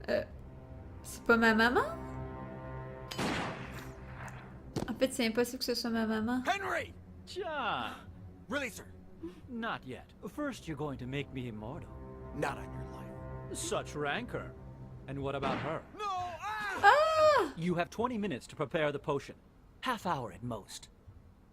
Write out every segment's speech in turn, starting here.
C'est pas ma maman? En fait, c'est impossible que ce soit ma maman. Henry! John! Really, sir? Not yet. First, you're going to make me immortal. Not on your life. Such rancor. And what about her? No! Ah! Ah! You have 20 minutes to prepare the potion. Half hour at most.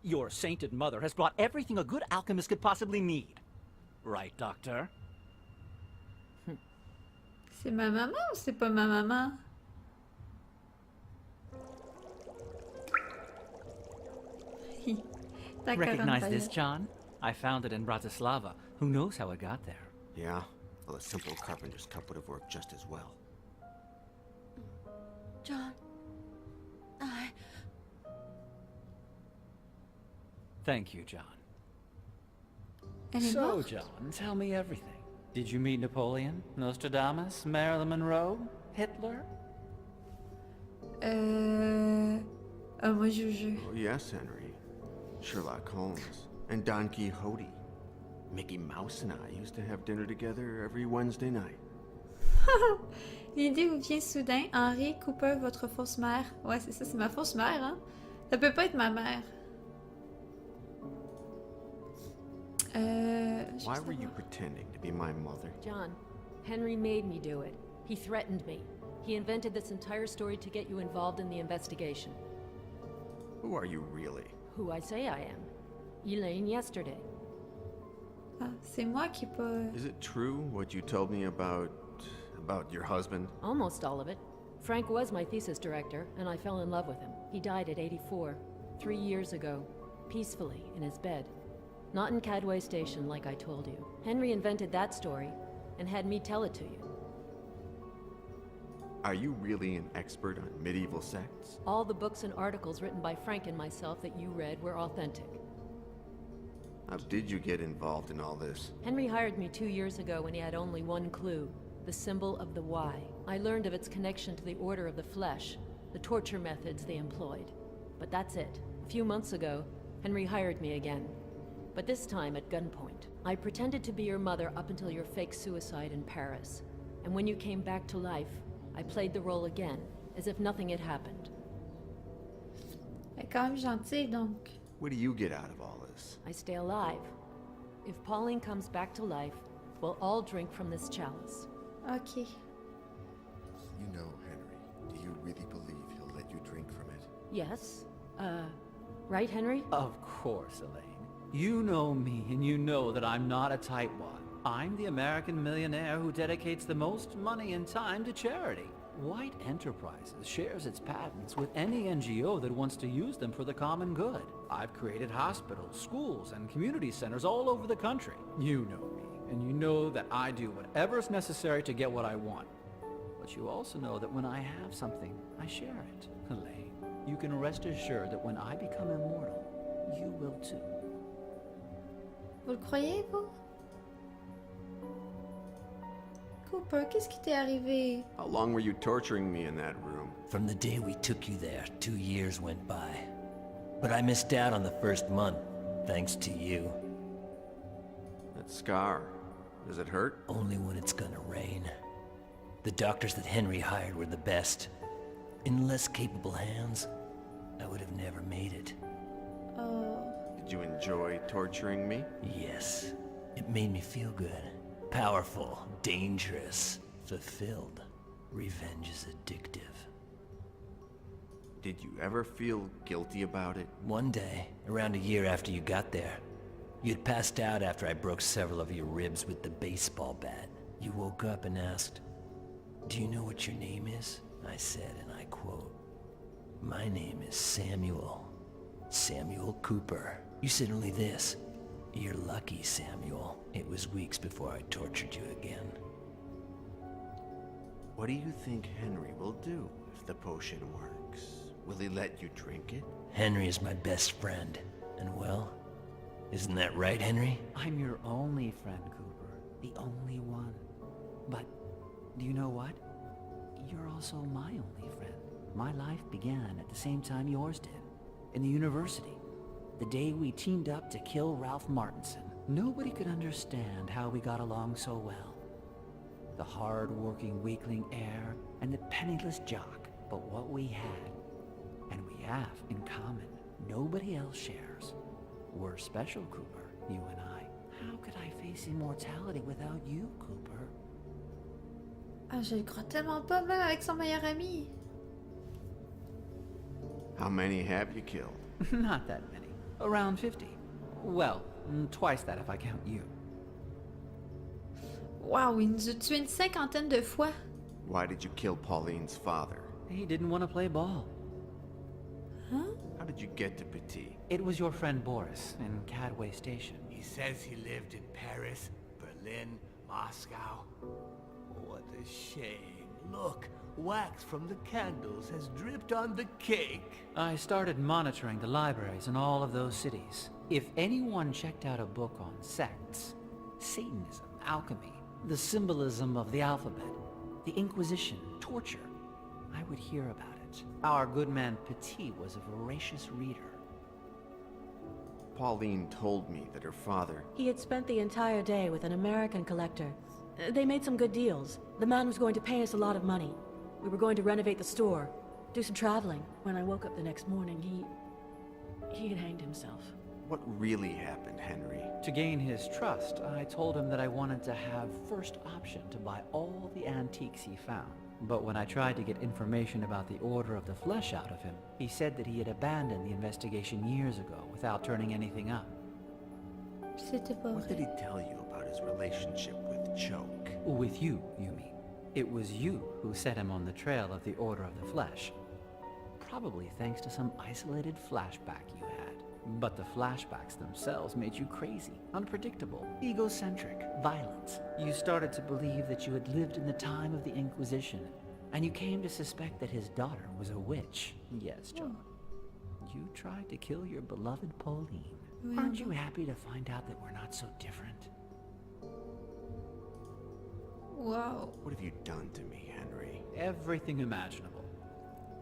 Your sainted mother has brought everything a good alchemist could possibly need. Right, Doctor? C'est ma maman ou c'est pas ma maman? Recognize this, John? I found it in Bratislava. Who knows how it got there? Yeah, well, a simple carpenter's cup would have worked just as well. John, Thank you, John. Elle est So, morte? John, tell me everything. Did you meet Napoleon, Nostradamus, Marilyn Monroe, Hitler? Ah, moi, je... Oh, yes, Henry. Sherlock Holmes. And Don Quixote. Mickey Mouse and I used to have dinner together every Wednesday night. L'idée vous vient soudain. Henry Cooper, votre fausse mère. Ouais, c'est ça, c'est ma fausse mère, hein? Ça peut pas être ma mère. Why were you pretending to be my mother? John, Henry made me do it. He threatened me. He invented this entire story to get you involved in the investigation. Who are you really? Who I say I am. Elaine yesterday. Ah, c'est moi qui pas... Is it true what you told me about your husband? Almost all of it. Frank was my thesis director, and I fell in love with him. He died at 84, 3 years ago, peacefully in his bed. Not in Cadway Station, like I told you. Henry invented that story, and had me tell it to you. Are you really an expert on medieval sects? All the books and articles written by Frank and myself that you read were authentic. How did you get involved in all this? Henry hired me 2 years ago when he had only one clue, the symbol of the Y. I learned of its connection to the Order of the Flesh, the torture methods they employed. But that's it. A few months ago, Henry hired me again. But this time at gunpoint. I pretended to be your mother up until your fake suicide in Paris. And when you came back to life, I played the role again, as if nothing had happened. Elle est quand même gentille, donc... What do you get out of all this? I stay alive. If Pauline comes back to life, we'll all drink from this chalice. Ok. You know, Henry, do you really believe he'll let you drink from it? Yes? Right, Henry? Of course, Elaine. You know me, and you know that I'm not a tightwad. I'm the American millionaire who dedicates the most money and time to charity. White Enterprises shares its patents with any NGO that wants to use them for the common good. I've created hospitals, schools, and community centers all over the country. You know me, and you know that I do whatever's necessary to get what I want. But you also know that when I have something, I share it. Elaine, you can rest assured that when I become immortal, you will too. Vous le croyez, vous? Cooper, qu'est-ce qui t'est arrivé? How long were you torturing me in that room? From the day we took you there, 2 years went by. But I missed out on the first month, thanks to you. That scar, does it hurt? Only when it's gonna rain. The doctors that Henry hired were the best. In less capable hands, I would have never made it. Oh... Did you enjoy torturing me? Yes, it made me feel good. Powerful, dangerous, fulfilled. Revenge is addictive. Did you ever feel guilty about it? One day, around a year after you got there, you'd passed out after I broke several of your ribs with the baseball bat. You woke up and asked, "Do you know what your name is?" I said, and I quote, "My name is Samuel. Samuel Cooper." You said only this, "You're lucky, Samuel. It was weeks before I tortured you again." What do you think Henry will do if the potion works? Will he let you drink it? Henry is my best friend. And well, isn't that right, Henry? I'm your only friend, Cooper. The only one. But, do you know what? You're also my only friend. My life began at the same time yours did. In the university. The day we teamed up to kill Ralph Martinson. Nobody could understand how we got along so well. The hard-working weakling heir and the penniless jock. But what we had, and we have in common, nobody else shares. We're special, Cooper, you and I. How could I face immortality without you, Cooper? Ah, je le crois tellement pas, même avec son meilleur ami. How many have you killed? Not that many. Around 50. Well, twice that if I count you. Waouh, il nous a tué une cinquantaine de fois. Why did you kill Pauline's father? He didn't want to play ball. Huh? How did you get to Petit? It was your friend Boris in Cadway Station. He says he lived in Paris, Berlin, Moscow. What a shame. Look, wax from the candles has dripped on the cake. I started monitoring the libraries in all of those cities. If anyone checked out a book on sects, Satanism, alchemy, the symbolism of the alphabet, the Inquisition, torture, I would hear about it. Our good man Petit was a voracious reader. Pauline told me that her father... He had spent the entire day with an American collector. They made some good deals. The man was going to pay us a lot of money. We were going to renovate the store, do some traveling. When I woke up the next morning, he had hanged himself. What really happened, Henry? To gain his trust, I told him that I wanted to have first option to buy all the antiques he found. But when I tried to get information about the Order of the Flesh out of him, he said that he had abandoned the investigation years ago without turning anything up. C'était pas What did vrai. he tell you about his relationship with Choke? With you, you mean? It was you who set him on the trail of the Order of the Flesh. Probably thanks to some isolated flashback you had. But the flashbacks themselves made you crazy, unpredictable, egocentric, violent. You started to believe that you had lived in the time of the Inquisition, and you came to suspect that his daughter was a witch. Yes, John. You tried to kill your beloved Pauline. Aren't you happy to find out that we're not so different? Wow. What have you done to me, Henry? Everything imaginable.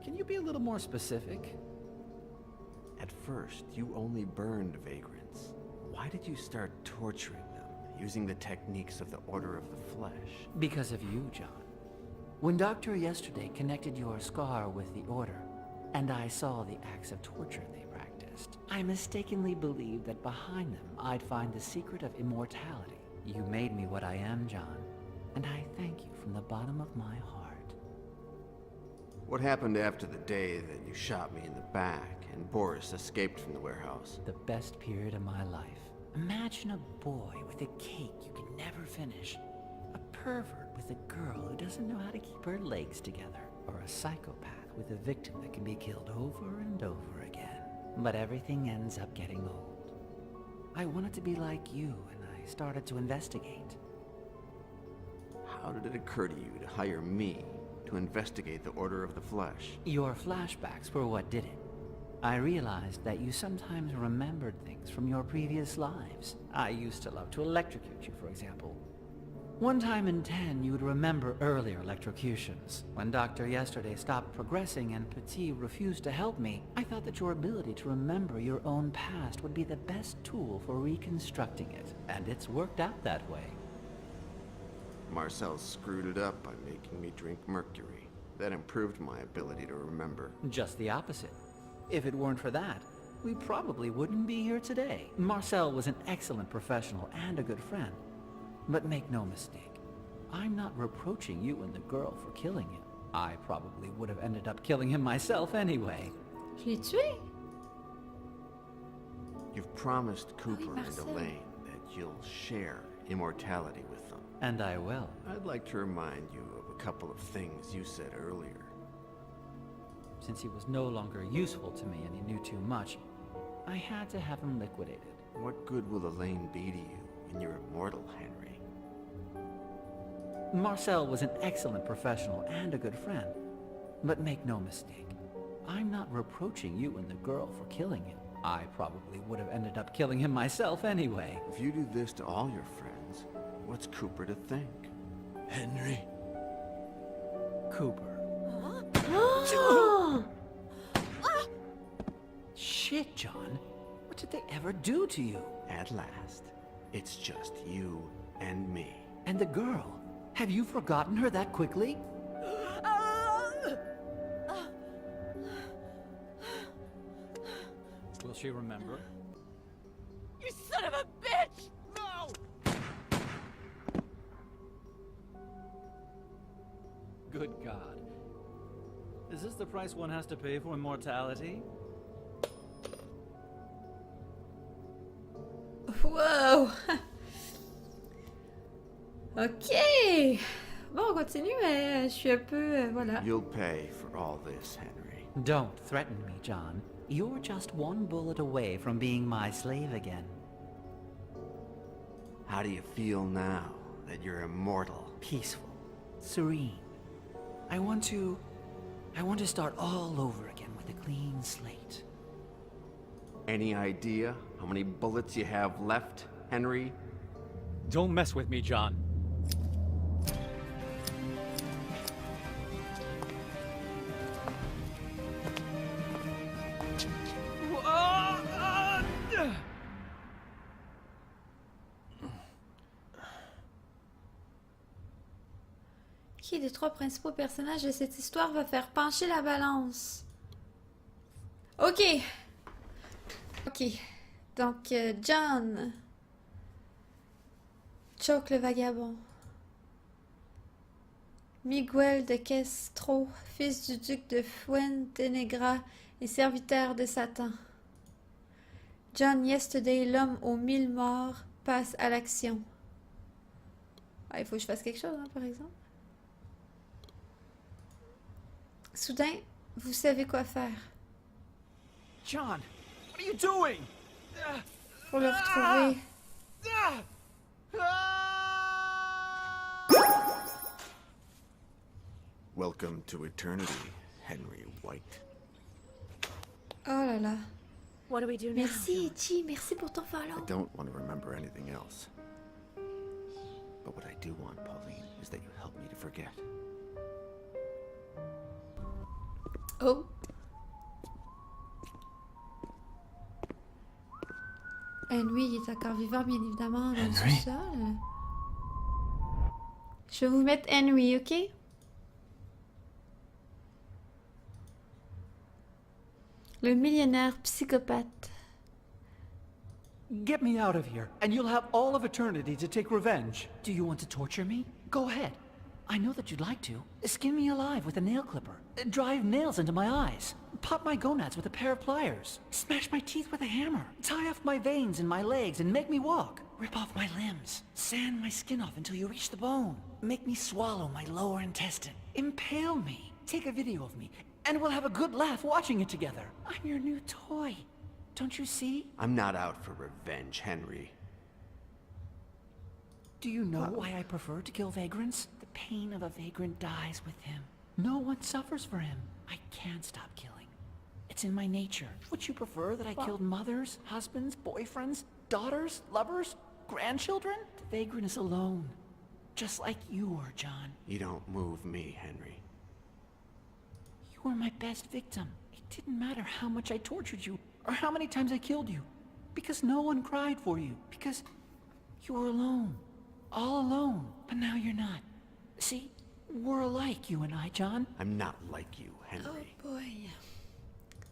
Can you be a little more specific? At first, you only burned vagrants. Why did you start torturing them, using the techniques of the Order of the Flesh? Because of you, John. When Doctor yesterday connected your scar with the Order, and I saw the acts of torture they practiced, I mistakenly believed that behind them I'd find the secret of immortality. You made me what I am, John, and I thank you from the bottom of my heart. What happened after the day that you shot me in the back and Boris escaped from the warehouse? The best period of my life. Imagine a boy with a cake you can never finish. A pervert with a girl who doesn't know how to keep her legs together. Or a psychopath with a victim that can be killed over and over again. But everything ends up getting old. I wanted to be like you, and I started to investigate. How did it occur to you to hire me to investigate the Order of the Flesh? Your flashbacks were what did it. I realized that you sometimes remembered things from your previous lives. I used to love to electrocute you, for example. One time in 10, you would remember earlier electrocutions. When Doctor yesterday stopped progressing and Petit refused to help me, I thought that your ability to remember your own past would be the best tool for reconstructing it. And it's worked out that way. Marcel screwed it up by making me drink mercury. That improved my ability to remember. Just the opposite. If it weren't for that, we probably wouldn't be here today. Marcel was an excellent professional and a good friend. But make no mistake, I'm not reproaching you and the girl for killing him. I probably would have ended up killing him myself anyway. Je l'ai tué? You've promised Cooper and Marcel. Elaine that you'll share immortality with them. And I will. I'd like to remind you of a couple of things you said earlier. Since he was no longer useful to me and he knew too much, I had to have him liquidated. What good will Elaine be to you when you're immortal, Henry? Marcel was an excellent professional and a good friend. But make no mistake, I'm not reproaching you and the girl for killing him. I probably would have ended up killing him myself anyway. If you do this to all your friends, what's Cooper to think? Henry. Cooper. Shit, John. What did they ever do to you? At last, it's just you and me. And the girl. Have you forgotten her that quickly? Will she remember? You son of a bitch! No! Good God. Is this the price one has to pay for immortality? Wow! Ok! Bon, on continue, mais je suis un peu... voilà. You'll pay for all this, Henry. Don't threaten me, John. You're just one bullet away from being my slave again. How do you feel now that you're immortal? Peaceful. Serene. I want to start all over again with a clean slate. Any idea how many bullets you have left, Henry? Don't mess with me, John. Qui des trois principaux personnages de cette histoire va faire pencher la balance? Ok. Ok. Donc, John. Choke le vagabond. Miguel de Castro, fils du duc de Fuentenegra et serviteur de Satan. John Yesterday, l'homme aux 1000 morts, passe à l'action. Ah, il faut que je fasse quelque chose, hein, par exemple. Soudain, vous savez quoi faire. John, what are you doing? Pour le retrouver. Welcome to eternity, Henry White. Oh là là. What do we do now? Merci, Itchy. Merci pour ton I follow. don't want to remember anything else. But what I do want, Pauline, is that you help me to forget. Oh. Henry, il est encore vivant, bien évidemment, dans le Henry? sous-sol. Je vais vous mettre Henry, ok? Le millionnaire psychopathe. Get me out of here, and you'll have all of eternity to take revenge. Do you want to torture me? Go ahead. I know that you'd like to. Skin me alive with a nail clipper. Drive nails into my eyes. Pop my gonads with a pair of pliers. Smash my teeth with a hammer. Tie off my veins in my legs and make me walk. Rip off my limbs. Sand my skin off until you reach the bone. Make me swallow my lower intestine. Impale me. Take a video of me, and we'll have a good laugh watching it together. I'm your new toy. Don't you see? I'm not out for revenge, Henry. Do you know why I prefer to kill vagrants? The pain of a vagrant dies with him. No one suffers for him. I can't stop killing. It's in my nature. Would you prefer that I killed mothers, husbands, boyfriends, daughters, lovers, grandchildren? The vagrant is alone. Just like you are, John. You don't move me, Henry. You were my best victim. It didn't matter how much I tortured you, or how many times I killed you. Because no one cried for you. Because you were alone. All alone. But now you're not. See, we're alike, you and I, John. I'm not like you, Oh Henry. boy.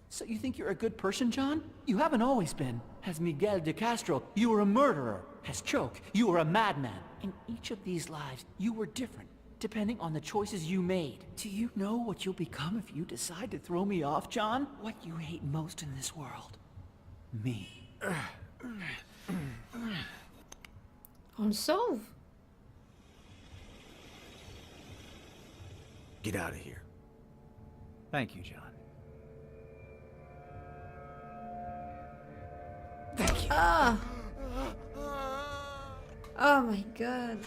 So you think you're a good person, John? You haven't always been. As Miguel de Castro, you were a murderer. As Choke, you were a madman. In each of these lives, you were different, depending on the choices you made. Do you know what you'll become if you decide to throw me off, John? What you hate most in this world? Me. On le sauve. Get out of here. Thank you, John. Ah. Oh my god.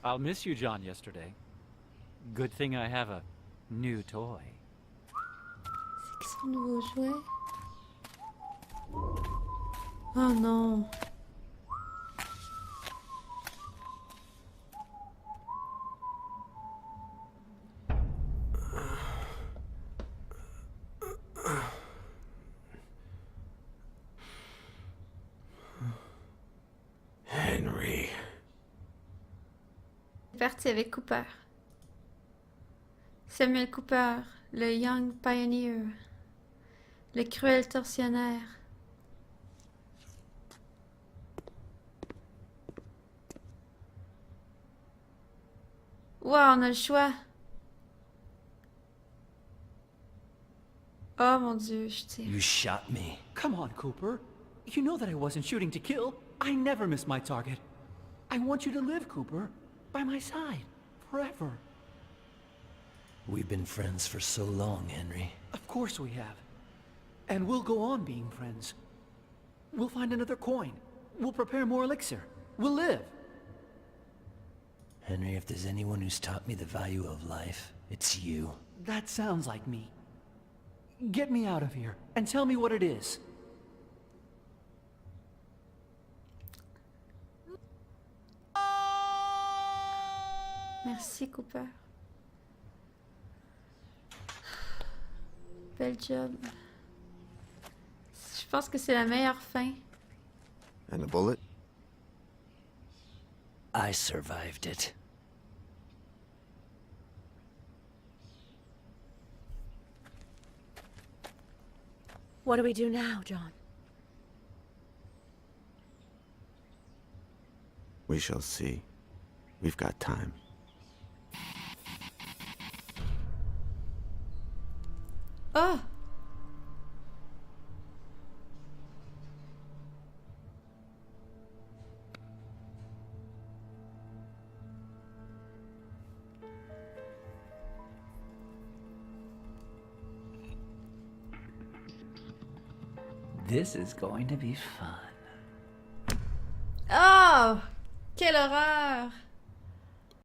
I'll miss you, John, yesterday. Good thing I have a new toy. C'est qui son nouveau jouet? Oh non. parti avec Cooper. Samuel Cooper, le Young Pioneer, le cruel tortionnaire. Wow, on a le choix. Oh mon Dieu, je tire. You shot me. Come on, Cooper. You know that I wasn't shooting to kill. I never miss my target. I want you to live, Cooper. By my side. Forever. We've been friends for so long, Henry. Of course we have. And we'll go on being friends. We'll find another coin. We'll prepare more elixir. We'll live. Henry, if there's anyone who's taught me the value of life, it's you. That sounds like me. Get me out of here, and tell me what it is. Merci, Cooper. Bel job. Je pense que c'est la meilleure fin. And the bullet? I survived it. What do we do now, John? We shall see. We've got time. Oh! This is going to be fun. Oh! Quelle horreur!